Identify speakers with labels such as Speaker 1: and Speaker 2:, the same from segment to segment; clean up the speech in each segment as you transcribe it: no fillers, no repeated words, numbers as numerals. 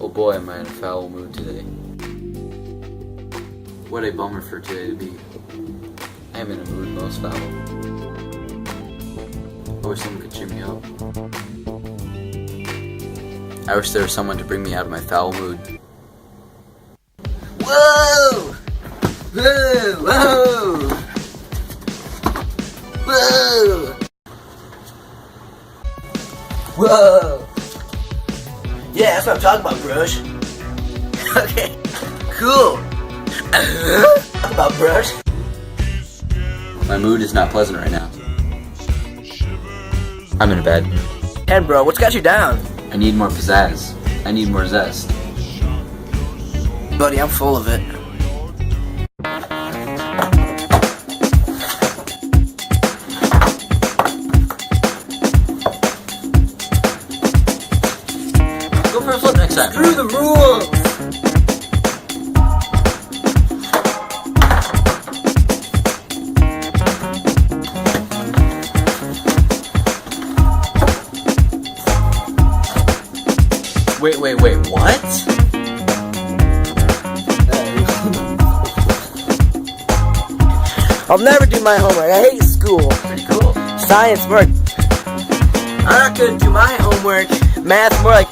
Speaker 1: Oh boy, am I in a foul mood today. What a bummer for today to be. I am in a mood most foul. I wish someone could cheer me up. I wish there was someone to bring me out of my foul mood. Whoa! Whoa! Whoa! Whoa! Whoa!
Speaker 2: Yeah, that's what I'm talking about, brush.
Speaker 1: Okay, cool.
Speaker 2: Talk about brush.
Speaker 1: My mood is not pleasant right now. I'm in a bad mood.
Speaker 2: And bro, what's got you down?
Speaker 1: I need more pizzazz. I need more zest.
Speaker 2: Buddy, I'm full of it.
Speaker 1: Go for a flip next time.
Speaker 2: Screw the rules!
Speaker 1: Wait, what?
Speaker 2: I'll never do my homework. I hate school.
Speaker 1: Pretty cool.
Speaker 2: Science work. I'm not gonna do my homework. Math more like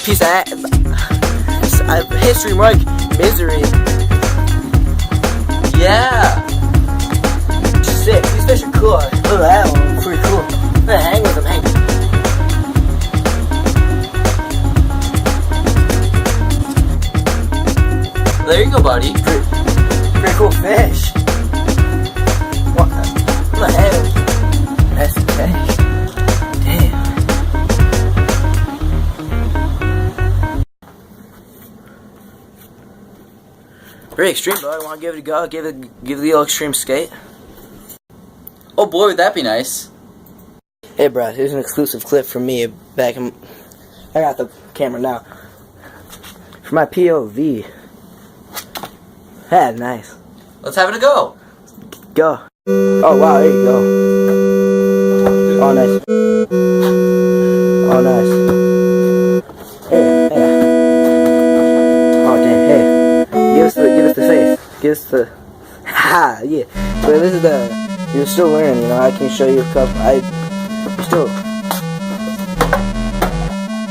Speaker 2: piece of history more like misery.
Speaker 1: Yeah.
Speaker 2: Sick. These fish are cool. Look at that one. Pretty cool. I'm gonna hang with them. Hang.
Speaker 1: There you go, buddy.
Speaker 2: Pretty cool fish. What the hell? That's the fish. Damn. Pretty extreme, bro. I want to give it a go. Give the old extreme skate.
Speaker 1: Oh boy, would that be nice.
Speaker 2: Hey, bro. Here's an exclusive clip from me back in. I got the camera now. For my POV. Yeah, nice.
Speaker 1: Let's have it a go.
Speaker 2: Go. Oh, wow, there you go. Oh, nice. Oh, nice. Hey, hey. Oh, damn, hey. Give us the face. Give us the... Ha, yeah. But this is the... You're still learning, you know. I can show you a couple... You're still...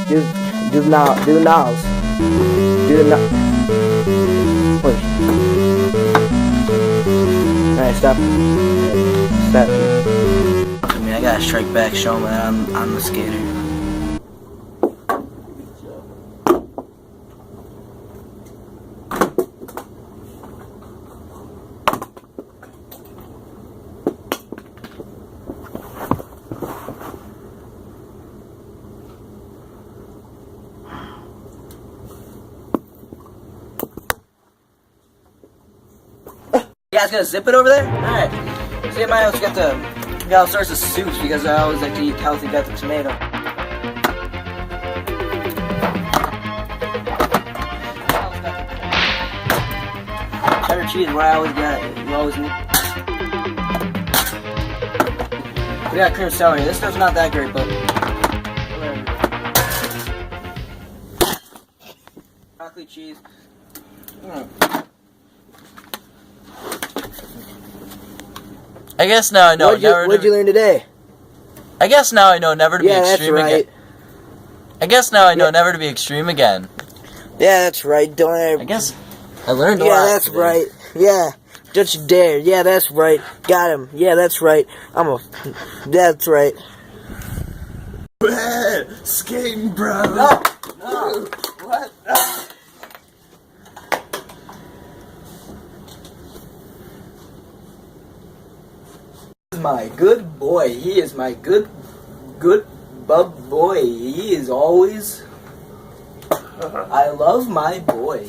Speaker 2: Do the nows. Do the nows. Wait. Alright, stop. Stop. I mean, I gotta strike back, show them that I'm the skater. You guys gonna zip it over there? Alright. See, my house got all sorts of soups because I always like to eat healthy, got the tomato. Cheddar cheese, where I always got it. You always need. We got cream celery. This stuff's not that great, but whatever. Broccoli cheese.
Speaker 1: I guess now I know.
Speaker 2: What'd you learn today?
Speaker 1: I guess now I know never to be extreme
Speaker 2: that's right.
Speaker 1: again. I guess now I know never to be extreme again.
Speaker 2: Yeah, that's right. Don't ever...
Speaker 1: I guess I learned a lot.
Speaker 2: Yeah, that's
Speaker 1: today.
Speaker 2: right. Yeah. Don't you dare. Yeah, that's right. Got him. Yeah, that's right. That's right.
Speaker 3: Skating, bro.
Speaker 2: No. What? My good boy. He is my good bub boy. He is always. I love my boy.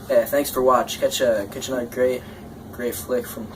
Speaker 2: Yeah, thanks for watching. Catch another great flick from